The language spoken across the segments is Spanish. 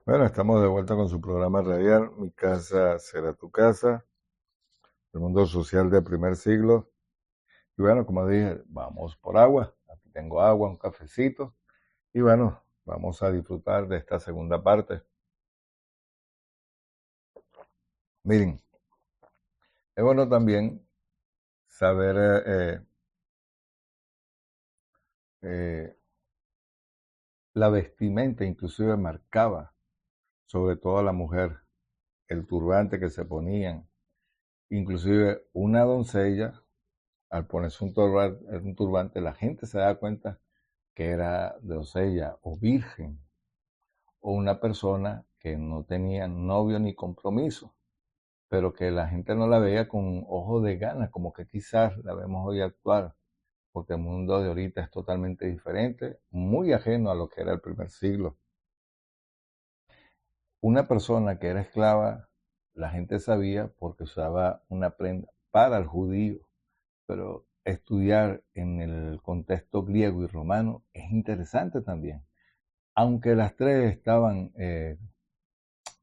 Bueno, estamos de vuelta con su programa radial, Mi casa será tu casa, el mundo social del primer siglo. Y bueno, como dije, vamos por agua. Aquí tengo agua, un cafecito. Y bueno, vamos a disfrutar de esta segunda parte. Miren, es bueno también saber eh, la vestimenta, inclusive marcaba, sobre todo a la mujer, el turbante que se ponían. Inclusive una doncella, al ponerse un turbante, la gente se da cuenta que era doncella o virgen, o una persona que no tenía novio ni compromiso, pero que la gente no la veía con ojos de gana, como que quizás la vemos hoy actuar, porque el mundo de ahorita es totalmente diferente, muy ajeno a lo que era el primer siglo. Una persona que era esclava, la gente sabía porque usaba una prenda para el judío, pero estudiar en el contexto griego y romano es interesante también. Aunque las tres estaban,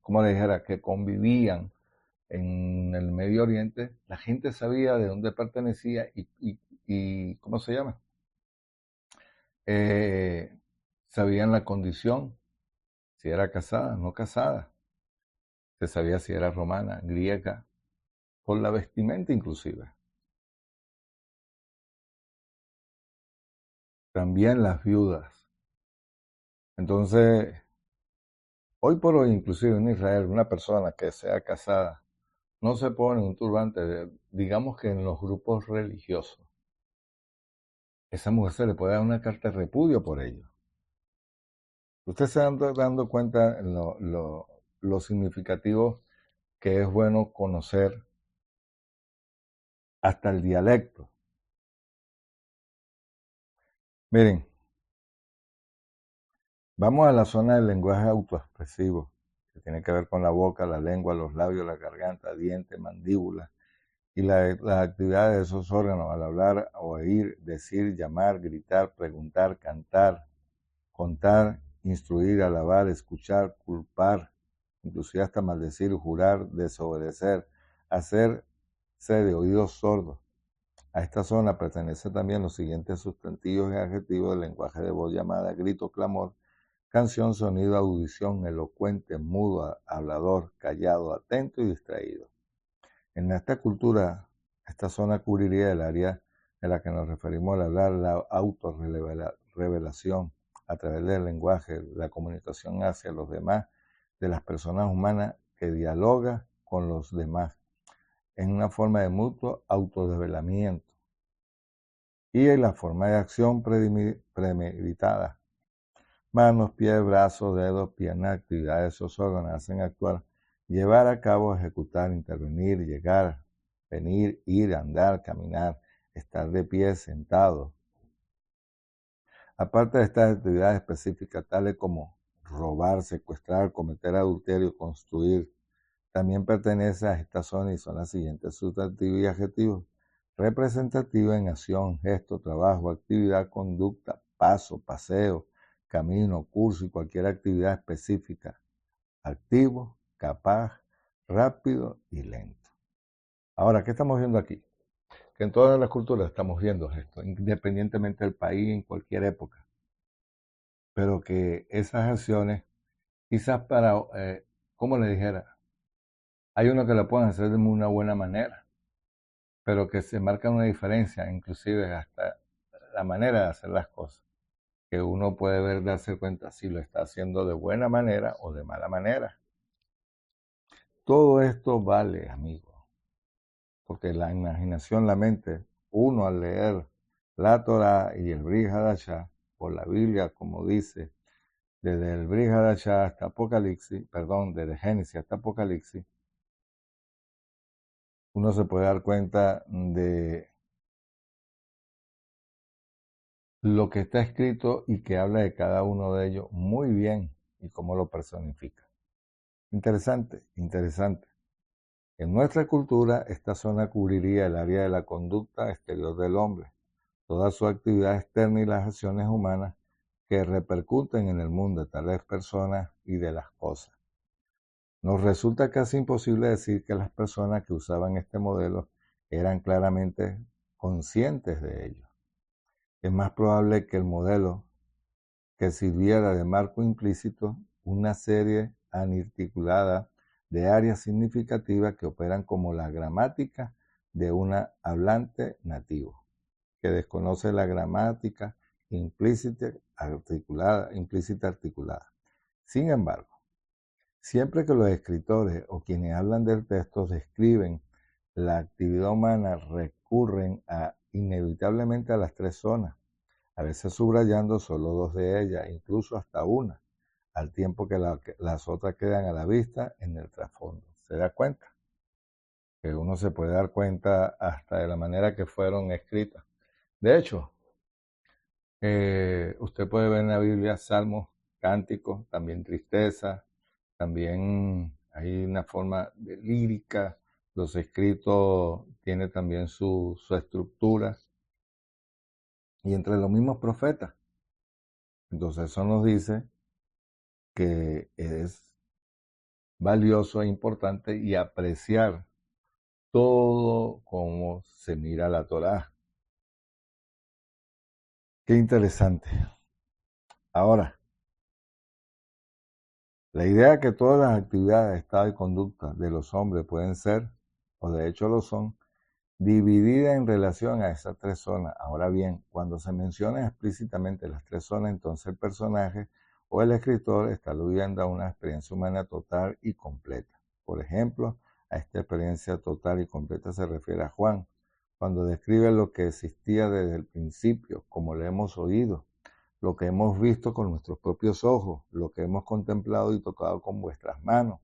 como le dijera, que convivían en el Medio Oriente, la gente sabía de dónde pertenecía y ¿cómo se llama? Eh, Sabían la condición, si era casada, no casada, se sabía si era romana, griega, por la vestimenta inclusive. También las viudas. Entonces, hoy por hoy, inclusive en Israel, una persona que sea casada no se pone un turbante, digamos que en los grupos religiosos. Esa mujer se le puede dar una carta de repudio por ello. Usted se anda dando cuenta lo significativo que es bueno conocer hasta el dialecto. Miren, vamos a la zona del lenguaje autoexpresivo, que tiene que ver con la boca, la lengua, los labios, la garganta, dientes, mandíbula y las actividades de esos órganos al hablar, oír, decir, llamar, gritar, preguntar, cantar, contar, instruir, alabar, escuchar, culpar, inclusive hasta maldecir, jurar, desobedecer, hacerse de oídos sordos. A esta zona pertenece también los siguientes sustantivos y adjetivos del lenguaje de voz llamada grito, clamor, canción, sonido, audición, elocuente, mudo, hablador, callado, atento y distraído. En esta cultura, esta zona cubriría el área de la que nos referimos al hablar, la autorrevelación a través del lenguaje, la comunicación hacia los demás, de las personas humanas que dialoga con los demás, en una forma de mutuo autodevelamiento y en la forma de acción premeditada. Manos, pies, brazos, dedos, piernas, actividades de esos órganos hacen actuar, llevar a cabo, ejecutar, intervenir, llegar, venir, ir, andar, caminar, estar de pie, sentado. Aparte de estas actividades específicas, tales como robar, secuestrar, cometer adulterio, construir, también pertenece a esta zona y son las siguientes sustantivos y adjetivos: representativa en acción, gesto, trabajo, actividad, conducta, paso, paseo, camino, curso y cualquier actividad específica, activo, capaz, rápido y lento. Ahora, ¿qué estamos viendo aquí? Que en todas las culturas estamos viendo esto, independientemente del país, en cualquier época, pero que esas acciones, quizás para, como le dijera, hay uno que lo pueden hacer de una buena manera, pero que se marca una diferencia, inclusive hasta la manera de hacer las cosas, que uno puede ver, darse cuenta si lo está haciendo de buena manera o de mala manera. Todo esto vale, amigo, porque la imaginación, la mente, uno al leer la Torah y el Brit Hadashah, por la Biblia, como dice, desde el Brit Hadashah hasta Apocalipsis, perdón, desde Génesis hasta Apocalipsis, uno se puede dar cuenta de lo que está escrito y que habla de cada uno de ellos muy bien y cómo lo personifica. Interesante, interesante. En nuestra cultura, esta zona cubriría el área de la conducta exterior del hombre, toda su actividad externa y las acciones humanas que repercuten en el mundo de tales personas y de las cosas. Nos resulta casi imposible decir que las personas que usaban este modelo eran claramente conscientes de ello. Es más probable que el modelo que sirviera de marco implícito una serie articulada de áreas significativas que operan como la gramática de una hablante nativo, que desconoce la gramática implícita articulada. Sin embargo, siempre que los escritores o quienes hablan del texto describen la actividad humana, recurren inevitablemente a las tres zonas, a veces subrayando solo dos de ellas, incluso hasta una, al tiempo que las otras quedan a la vista en el trasfondo. ¿Se da cuenta? Que uno se puede dar cuenta hasta de la manera que fueron escritas. De hecho, usted puede ver en la Biblia salmos, cánticos, también tristeza, también hay una forma de lírica, los escritos tienen también su estructura, y entre los mismos profetas. Entonces eso nos dice que es valioso e importante y apreciar todo como se mira la Torá. Qué interesante. Ahora, la idea de que todas las actividades, estado y conducta de los hombres pueden ser, o de hecho lo son, divididas en relación a esas tres zonas. Ahora bien, cuando se mencionan explícitamente las tres zonas, entonces el personaje o el escritor está aludiendo a una experiencia humana total y completa. Por ejemplo, a esta experiencia total y completa se refiere a Juan, cuando describe lo que existía desde el principio, como lo hemos oído, lo que hemos visto con nuestros propios ojos, lo que hemos contemplado y tocado con vuestras manos,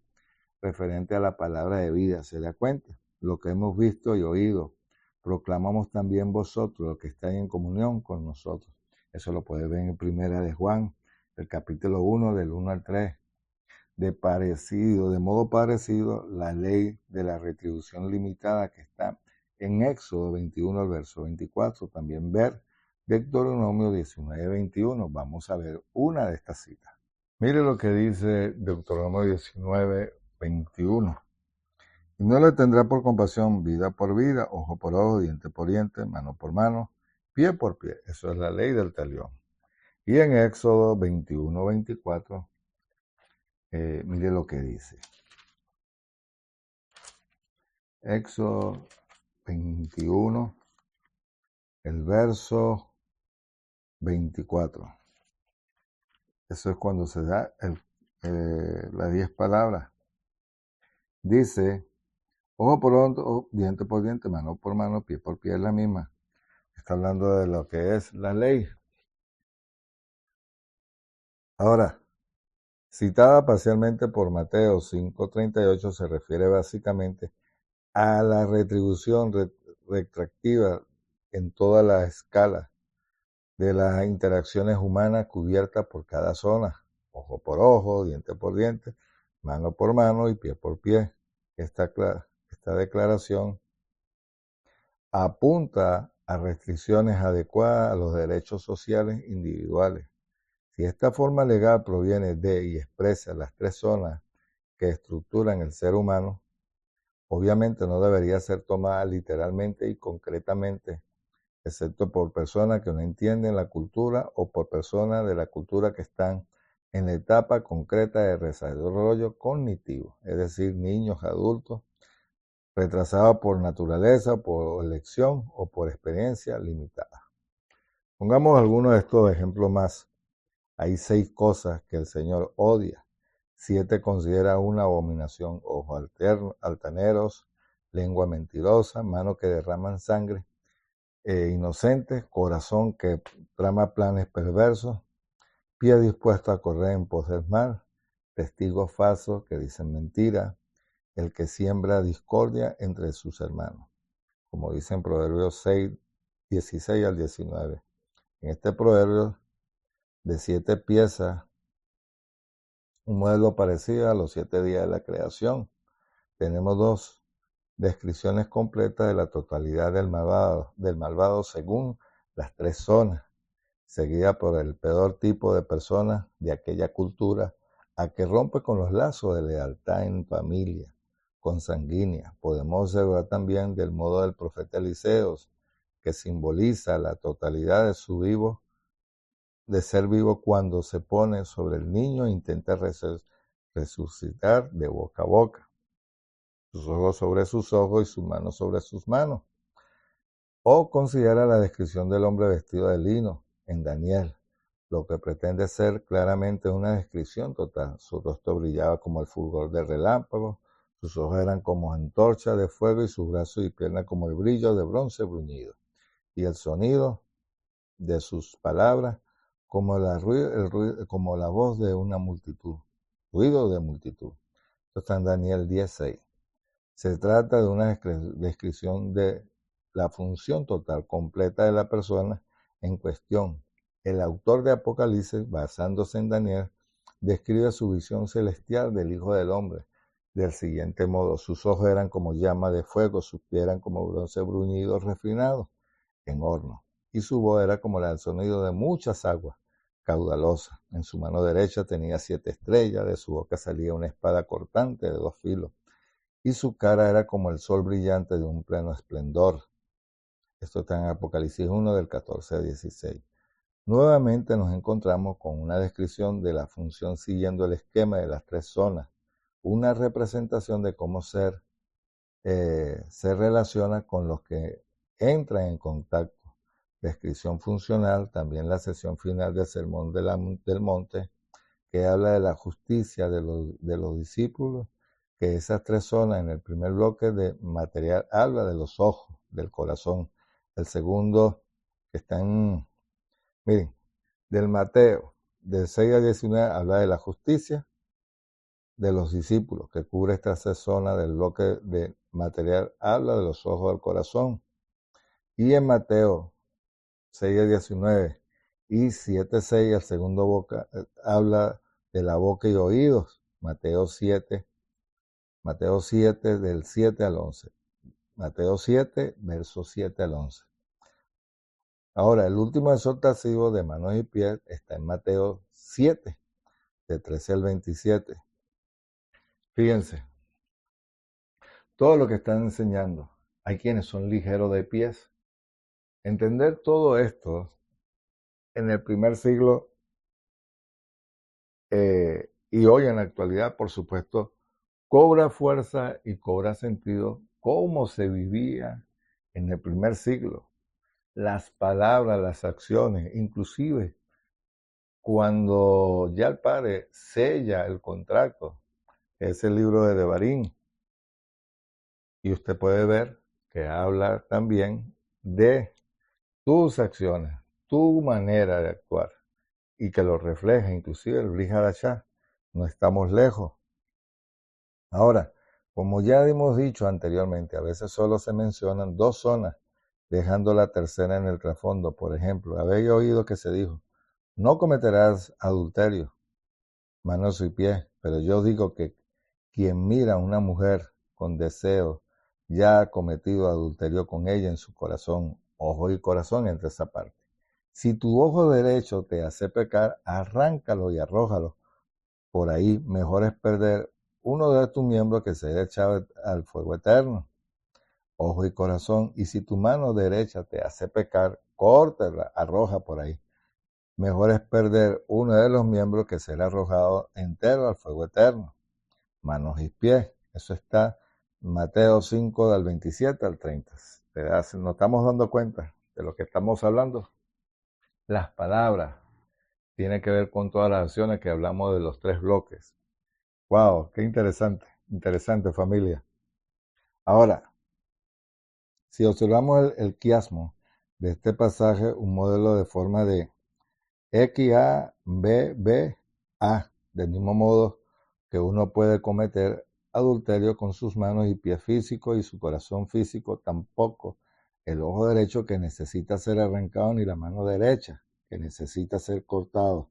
referente a la palabra de vida. ¿Se da cuenta? Lo que hemos visto y oído, proclamamos también vosotros, los que estáis en comunión con nosotros. Eso lo puede ver en Primera de Juan, el capítulo 1, del 1 al 3. De modo parecido, la ley de la retribución limitada que está en Éxodo 21, al verso 24. También ver Deuteronomio 19, 21. Vamos a ver una de estas citas. Mire lo que dice Deuteronomio 19, 21. Y no le tendrá por compasión vida por vida, ojo por ojo, diente por diente, mano por mano, pie por pie. Eso es la ley del talión. Y en Éxodo 21, 24, mire lo que dice. Éxodo 21, el verso 24. Eso es cuando se da las 10 palabras. Dice, ojo por ojo, diente por diente, mano por mano, pie por pie, es la misma. Está hablando de lo que es la ley. Ahora, citada parcialmente por Mateo 5:38, se refiere básicamente a la retribución retractiva en toda la escala de las interacciones humanas cubiertas por cada zona, ojo por ojo, diente por diente, mano por mano y pie por pie. Esta declaración apunta a restricciones adecuadas a los derechos sociales individuales. Si esta forma legal proviene de y expresa las tres zonas que estructuran el ser humano, obviamente no debería ser tomada literalmente y concretamente, excepto por personas que no entienden la cultura o por personas de la cultura que están en la etapa concreta de desarrollo cognitivo, es decir, niños, adultos, retrasados por naturaleza, por elección o por experiencia limitada. Pongamos algunos de estos ejemplos más. Hay 6 cosas que el Señor odia. 7 considera una abominación: ojos altaneros, lengua mentirosa, manos que derraman sangre inocentes, corazón que trama planes perversos, pie dispuesto a correr en pos del mal, testigos falsos que dicen mentira, el que siembra discordia entre sus hermanos. Como dice en Proverbios 6, 16 al 19. En este proverbio de 7 piezas, un modelo parecido a los 7 días de la creación. Tenemos 2 descripciones completas de la totalidad del malvado según las 3 zonas. seguida por el peor tipo de persona de aquella cultura, a que rompe con los lazos de lealtad en familia, consanguínea. Podemos observar también del modo del profeta Eliseos, que simboliza la totalidad de su vivo, de ser vivo cuando se pone sobre el niño e intenta resucitar de boca a boca, sus ojos sobre sus ojos y sus manos sobre sus manos. O considera la descripción del hombre vestido de lino en Daniel, lo que pretende ser claramente una descripción total. Su rostro brillaba como el fulgor del relámpago, sus ojos eran como antorchas de fuego y sus brazos y piernas como el brillo de bronce bruñido. Y el sonido de sus palabras como como la voz de una multitud, ruido de multitud. Esto está en Daniel 10:6. Se trata de una descripción de la función total completa de la persona en cuestión. El autor de Apocalipsis, basándose en Daniel, describe su visión celestial del Hijo del Hombre del siguiente modo: sus ojos eran como llama de fuego, sus pies eran como bronce bruñido refinado en horno, y su voz era como el sonido de muchas aguas caudalosas. En su mano derecha tenía 7 estrellas, de su boca salía una espada cortante de 2 filos, y su cara era como el sol brillante de un pleno esplendor. Esto está en Apocalipsis 1 del 14 al 16. Nuevamente nos encontramos con una descripción de la función siguiendo el esquema de las 3 zonas, una representación de cómo se relaciona con los que entran en contacto. Descripción funcional, también la sección final del Sermón del Monte, que habla de la justicia de los discípulos, que esas 3 zonas en el primer bloque de material habla de los ojos, del corazón. El segundo, que está miren, del Mateo, del 6 al 19, habla de la justicia de los discípulos, que cubre esta zona del bloque de material, habla de los ojos del corazón. Y en Mateo 6 al 19 y 7:6, el segundo boca, habla de la boca y oídos. Mateo 7 del 7 al 11. Mateo 7, versos 7 al 11. Ahora, el último exhortativo de manos y pies está en Mateo 7, de 13 al 27. Fíjense, todo lo que están enseñando. Hay quienes son ligeros de pies. Entender todo esto en el primer siglo y hoy en la actualidad, por supuesto, cobra fuerza y cobra sentido cómo se vivía en el primer siglo. Las palabras, las acciones, inclusive cuando ya el padre sella el contrato, es el libro de Devarim, y usted puede ver que habla también de tus acciones, tu manera de actuar, y que lo refleja, inclusive el Brit Hadashah. No estamos lejos. Ahora, como ya hemos dicho anteriormente, a veces solo se mencionan 2 zonas, dejando la tercera en el trasfondo. Por ejemplo, habéis oído que se dijo: no cometerás adulterio, manos y pies. Pero yo digo que quien mira a una mujer con deseo ya ha cometido adulterio con ella en su corazón. Ojo y corazón entre esa parte. Si tu ojo derecho te hace pecar, arráncalo y arrójalo por ahí. Mejor es perder uno de tus miembros que ser echado al fuego eterno. Ojo y corazón. Y si tu mano derecha te hace pecar, córtala, arroja por ahí. Mejor es perder uno de los miembros que ser arrojado entero al fuego eterno. Manos y pies. Eso está en Mateo 5, del 27 al 30. ¿Nos estamos dando cuenta de lo que estamos hablando? Las palabras tienen que ver con todas las acciones que hablamos de los 3 bloques. ¡Wow! ¡Qué interesante! Interesante, familia. Ahora, si observamos el quiasmo de este pasaje, un modelo de forma de XA, B, A, del mismo modo que uno puede cometer adulterio con sus manos y pies físicos y su corazón físico, tampoco el ojo derecho que necesita ser arrancado ni la mano derecha que necesita ser cortado,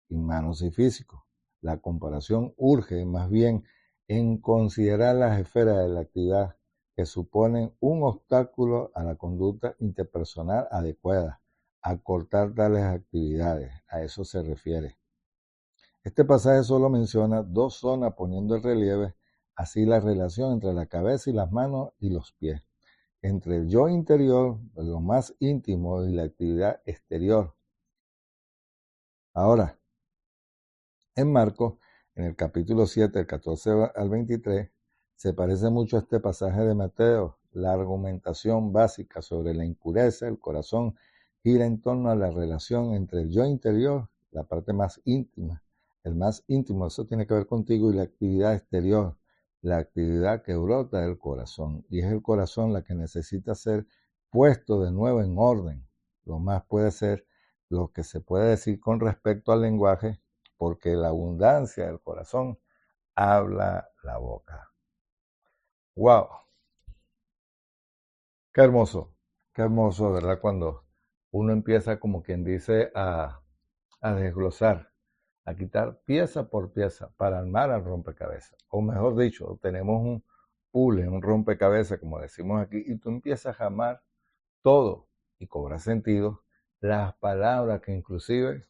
y manos y físico. La comparación urge más bien en considerar las esferas de la actividad que suponen un obstáculo a la conducta interpersonal adecuada, acortar tales actividades. A eso se refiere. Este pasaje solo menciona dos zonas poniendo en relieve así la relación entre la cabeza y las manos y los pies, entre el yo interior, lo más íntimo, y la actividad exterior. Ahora, en Marcos, en el capítulo 7, del 14 al 23, se parece mucho a este pasaje de Mateo. La argumentación básica sobre la impureza del corazón gira en torno a la relación entre el yo interior, la parte más íntima, el más íntimo, eso tiene que ver contigo, y la actividad exterior, la actividad que brota del corazón. Y es el corazón la que necesita ser puesto de nuevo en orden. Lo más puede ser lo que se puede decir con respecto al lenguaje, porque la abundancia del corazón habla la boca. ¡Wow! Qué hermoso, ¿verdad? Cuando uno empieza, como quien dice, a desglosar, a quitar pieza por pieza para armar al rompecabezas. O mejor dicho, tenemos un puzzle, un rompecabezas, como decimos aquí, y tú empiezas a armar todo y cobra sentido las palabras que inclusive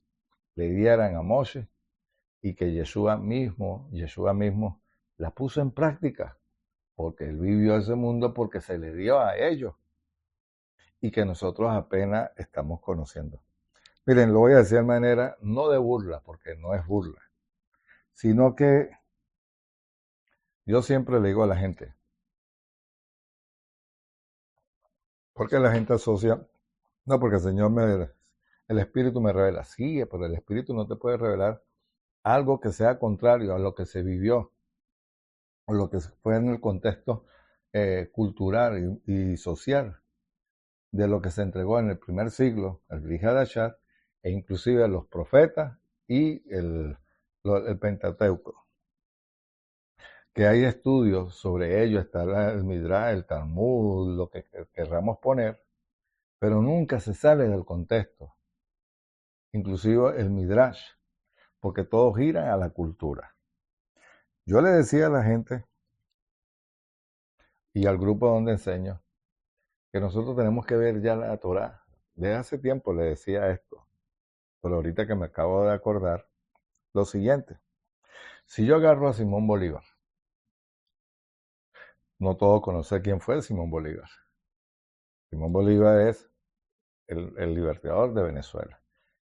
le dieran a Moshe y que Yeshua mismo las puso en práctica, porque él vivió ese mundo porque se le dio a ellos y que nosotros apenas estamos conociendo. Miren, lo voy a decir de manera no de burla, porque no es burla, sino que yo siempre le digo a la gente, porque la gente asocia, no, porque el Espíritu me revela, sí, pero el Espíritu no te puede revelar algo que sea contrario a lo que se vivió, o lo que fue en el contexto cultural y social de lo que se entregó en el primer siglo, el Brit Hadashah, e inclusive los profetas y el Pentateuco. Que hay estudios sobre ello, está el Midrash, el Talmud, lo que querramos poner, pero nunca se sale del contexto, inclusive el Midrash, porque todo gira a la cultura. Yo le decía a la gente y al grupo donde enseño que nosotros tenemos que ver ya la Torá. Desde hace tiempo le decía esto, pero ahorita que me acabo de acordar, lo siguiente. Si yo agarro a Simón Bolívar, no todos conocen quién fue Simón Bolívar. Simón Bolívar es el libertador de Venezuela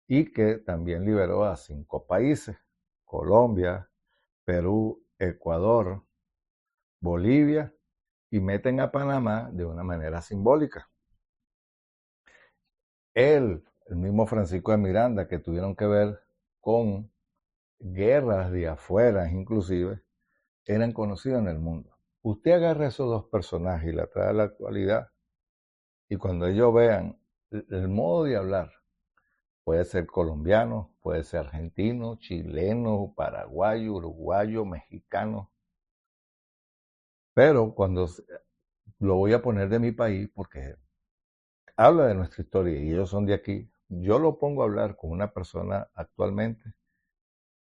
y que también liberó a 5 países: Colombia, Perú, Ecuador, Bolivia, y meten a Panamá de una manera simbólica. El mismo Francisco de Miranda, que tuvieron que ver con guerras de afuera, inclusive, eran conocidos en el mundo. Usted agarra a esos dos personajes y la trae a la actualidad, y cuando ellos vean el modo de hablar, puede ser colombiano, puede ser argentino, chileno, paraguayo, uruguayo, mexicano, pero cuando lo voy a poner de mi país, porque habla de nuestra historia y ellos son de aquí, yo lo pongo a hablar con una persona actualmente,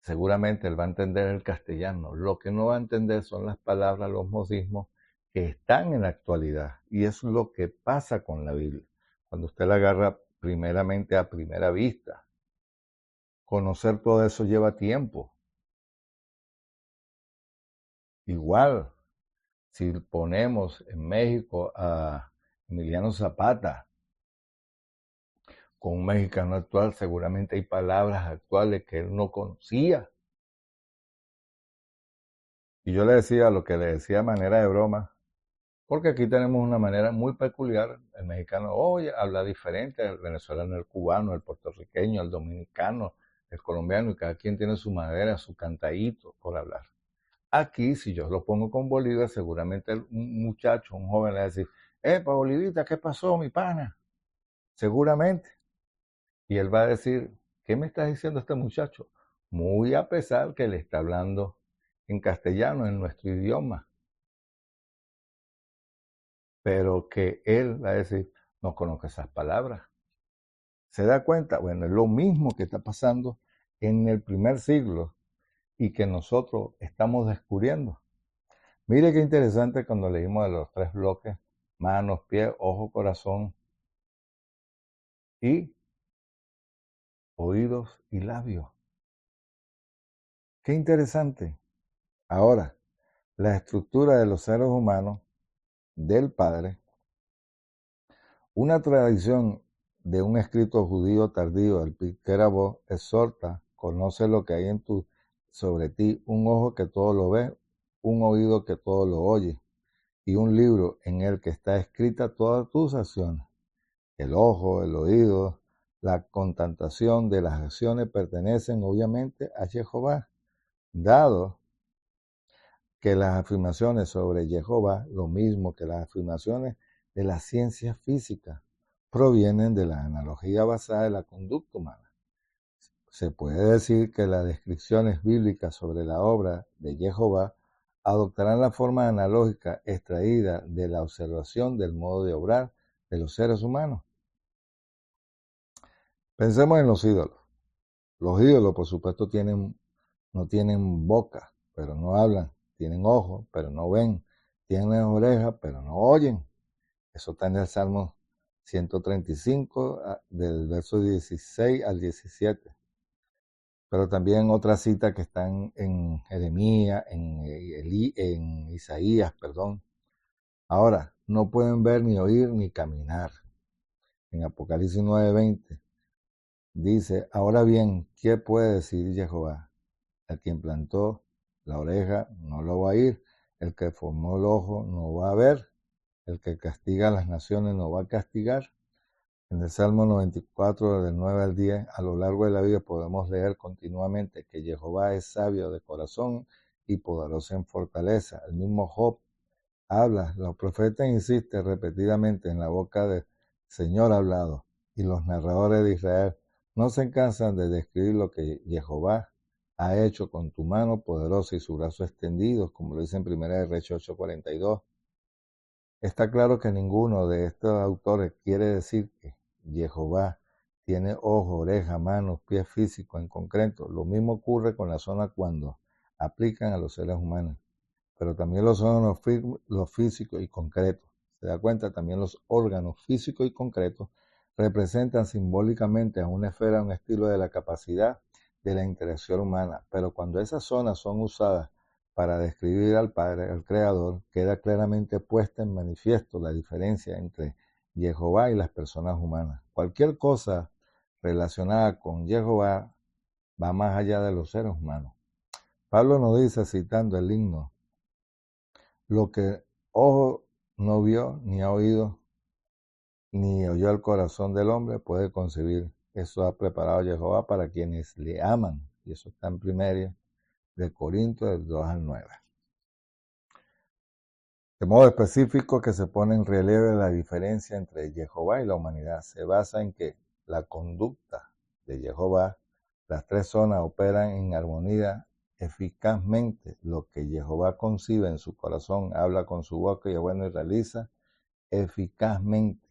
seguramente él va a entender el castellano. Lo que no va a entender son las palabras, los modismos que están en la actualidad. Y es lo que pasa con la Biblia. Cuando usted la agarra primeramente a primera vista, conocer todo eso lleva tiempo. Igual, si ponemos en México a Emiliano Zapata con un mexicano actual, seguramente hay palabras actuales que él no conocía. Y yo le decía lo que le decía de manera de broma, porque aquí tenemos una manera muy peculiar. El mexicano, oye, habla diferente, el venezolano, el cubano, el puertorriqueño, el dominicano, el colombiano, y cada quien tiene su manera, su cantadito por hablar. Aquí, si yo lo pongo con Bolívar, seguramente un muchacho, un joven le va a decir, Bolivita, ¿qué pasó, mi pana? Seguramente. Y él va a decir, ¿qué me está diciendo este muchacho? Muy a pesar que le está hablando en castellano, en nuestro idioma. Pero que él va a decir, no conozco esas palabras. ¿Se da cuenta? Bueno, es lo mismo que está pasando en el primer siglo y que nosotros estamos descubriendo. Mire qué interesante cuando leímos de los 3 bloques: manos, pies, ojo, corazón y oídos y labios. Qué interesante. Ahora, la estructura de los seres humanos del Padre, una tradición de un escrito judío tardío, el Pirkei Avot, exhorta: conoce lo que hay sobre ti, un ojo que todo lo ve, un oído que todo lo oye, y un libro en el que está escrita todas tus acciones. El ojo, el oído, la constatación de las acciones pertenecen obviamente a Jehová, dado que las afirmaciones sobre Jehová, lo mismo que las afirmaciones de la ciencia física, provienen de la analogía basada en la conducta humana. Se puede decir que las descripciones bíblicas sobre la obra de Jehová adoptarán la forma analógica extraída de la observación del modo de obrar de los seres humanos. Pensemos en los ídolos. Los ídolos, por supuesto, no tienen boca, pero no hablan. Tienen ojos, pero no ven. Tienen orejas, pero no oyen. Eso está en el Salmo 135, del verso 16 al 17. Pero también otras citas que están en Jeremías, en Isaías, perdón. Ahora, no pueden ver, ni oír, ni caminar. En Apocalipsis 9:20 dice: ahora bien, ¿qué puede decir Jehová? El que implantó la oreja no lo va a oír, el que formó el ojo no va a ver, el que castiga a las naciones no va a castigar. En el Salmo 94, del 9 al 10, a lo largo de la Biblia podemos leer continuamente que Jehová es sabio de corazón y poderoso en fortaleza. El mismo Job habla, los profetas insisten repetidamente: en la boca del Señor ha hablado, y los narradores de Israel no se cansan de describir lo que Jehová ha hecho con tu mano poderosa y su brazo extendido, como lo dice en 1 Reyes 8:42. Está claro que ninguno de estos autores quiere decir que Jehová tiene ojos, orejas, manos, pies físicos en concreto. Lo mismo ocurre con la zona cuando aplican a los seres humanos, pero también los órganos los físicos y concretos. Se da cuenta, también los órganos físicos y concretos representan simbólicamente a una esfera, un estilo de la capacidad de la interacción humana, pero cuando esas zonas son usadas para describir al Padre, al Creador, queda claramente puesta en manifiesto la diferencia entre Jehová y las personas humanas. Cualquier cosa relacionada con Jehová va más allá de los seres humanos. Pablo nos dice, citando el himno: lo que ojo no vio, ni ha oído, ni oyó el corazón del hombre, puede concebir. Eso ha preparado Jehová para quienes le aman. Y eso está en 1 de Corintios, del 2 al 9. De modo específico, que se pone en relieve la diferencia entre Jehová y la humanidad se basa en que la conducta de Jehová, las tres zonas operan en armonía eficazmente. Lo que Jehová concibe en su corazón, habla con su boca y realiza eficazmente.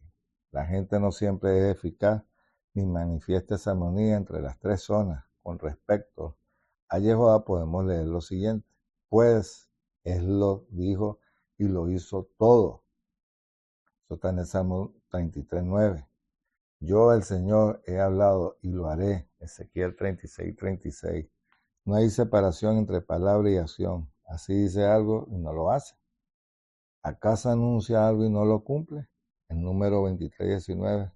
La gente no siempre es eficaz ni manifiesta esa armonía entre las tres zonas. Con respecto a Jehová podemos leer lo siguiente: pues Él lo dijo y lo hizo todo. Eso está en el Salmo 33:9. Yo, el Señor, he hablado y lo haré. Ezequiel 36:36. No hay separación entre palabra y acción. Así dice algo y no lo hace. ¿Acaso anuncia algo y no lo cumple? En Número 23:19.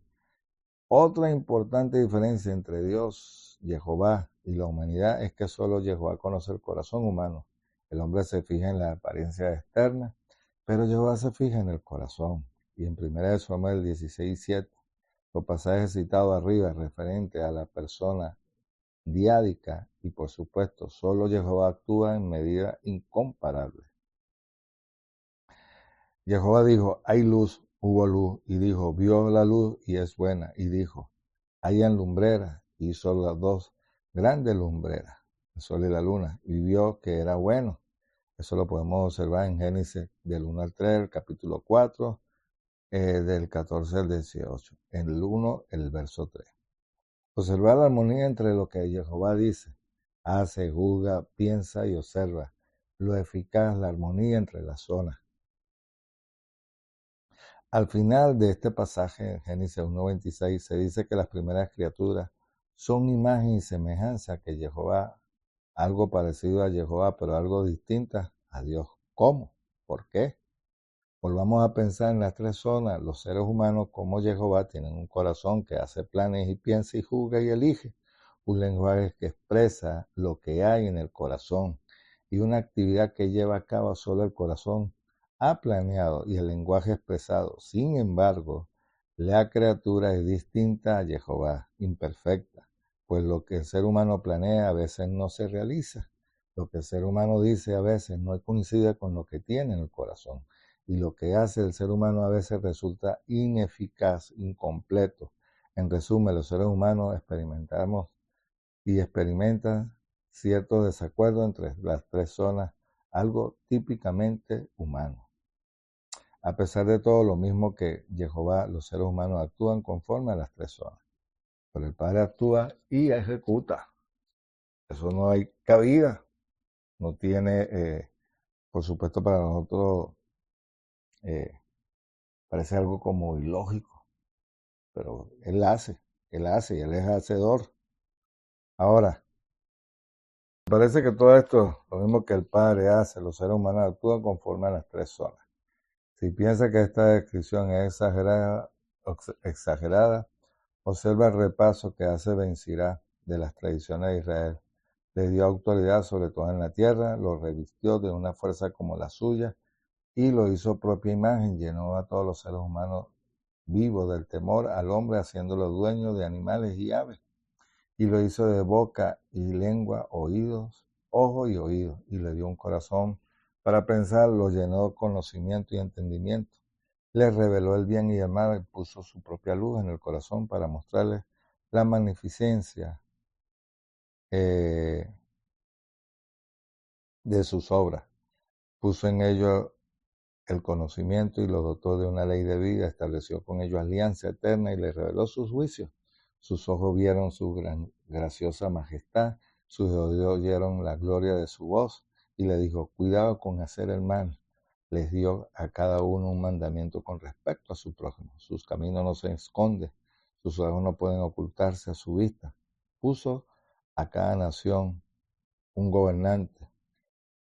Otra importante diferencia entre Dios, Jehová, y la humanidad es que solo Jehová conoce el corazón humano. El hombre se fija en la apariencia externa, pero Jehová se fija en el corazón. Y en 1 Samuel 16:7, los pasajes citados arriba referentes a la persona diádica, y por supuesto, solo Jehová actúa en medida incomparable. Jehová dijo: hay luz, hubo luz, y dijo: vio la luz y es buena, y dijo: hayan lumbreras, y hizo las dos grandes lumbreras, el sol y la luna, y vio que era bueno. Eso lo podemos observar en Génesis del 1 al 3, el capítulo 4, del 14 al 18, en el 1, el verso 3. Observar la armonía entre lo que Jehová dice, hace, juzga, piensa y observa. Lo eficaz, la armonía entre las zonas. Al final de este pasaje, en Génesis 1:26, se dice que las primeras criaturas son imagen y semejanza que Jehová, algo parecido a Jehová, pero algo distinta a Dios. ¿Cómo? ¿Por qué? Volvamos a pensar en las tres zonas. Los seres humanos, como Jehová, tienen un corazón que hace planes y piensa y juzga y elige. Un lenguaje que expresa lo que hay en el corazón y una actividad que lleva a cabo solo el corazón ha planeado y el lenguaje expresado. Sin embargo, la criatura es distinta a Jehová, imperfecta, pues lo que el ser humano planea a veces no se realiza. Lo que el ser humano dice a veces no coincide con lo que tiene en el corazón. Y lo que hace el ser humano a veces resulta ineficaz, incompleto. En resumen, los seres humanos experimentamos y experimentan cierto desacuerdo entre las tres zonas, algo típicamente humano. A pesar de todo, lo mismo que Jehová, los seres humanos actúan conforme a las tres zonas. Pero el Padre actúa y ejecuta. Eso no hay cabida. No tiene, por supuesto, para nosotros parece algo como ilógico, pero Él hace y Él es hacedor. Ahora, me parece que todo esto, lo mismo que el Padre hace, los seres humanos actúan conforme a las tres zonas. Si piensa que esta descripción es exagerada, observa el repaso que hace Ben Sirá de las tradiciones de Israel. Le dio autoridad sobre todo en la tierra, lo revistió de una fuerza como la suya y lo hizo propia imagen, llenó a todos los seres humanos vivos del temor al hombre, haciéndolo dueño de animales y aves. Y lo hizo de boca y lengua, oídos, ojos y oídos, y le dio un corazón para pensar, lo llenó de conocimiento y entendimiento. Le reveló el bien y el mal y puso su propia luz en el corazón para mostrarles la magnificencia de sus obras. Puso en ellos el conocimiento y los dotó de una ley de vida, estableció con ellos alianza eterna y les reveló sus juicios. Sus ojos vieron su graciosa majestad, sus oídos oyeron la gloria de su voz, y le dijo, cuidado con hacer el mal. Les dio a cada uno un mandamiento con respecto a su prójimo. Sus caminos no se esconden, sus ojos no pueden ocultarse a su vista. Puso a cada nación un gobernante,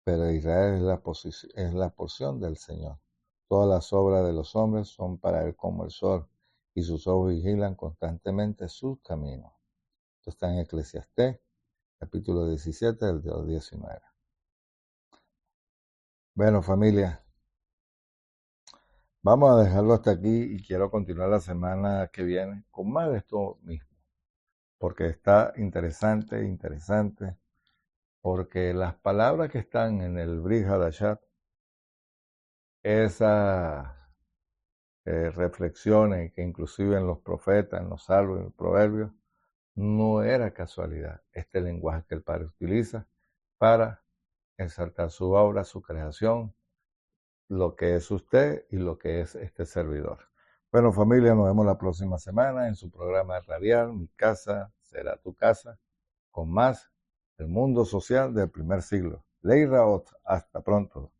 pero Israel es la porción del Señor. Todas las obras de los hombres son para él como el sol, y sus ojos vigilan constantemente sus caminos. Esto está en Eclesiastés, capítulo 17, del 19. Bueno, familia, vamos a dejarlo hasta aquí y quiero continuar la semana que viene con más de esto mismo, porque está interesante, porque las palabras que están en el Brit Hadashat, esas reflexiones que inclusive en los profetas, en los salmos, en los proverbios, no era casualidad este lenguaje que el Padre utiliza para exaltar su obra, su creación, lo que es usted y lo que es este servidor. Bueno, familia, nos vemos la próxima semana en su programa radial, Mi Casa Será Tu Casa, con más del mundo social del primer siglo. Ley Raot, hasta pronto.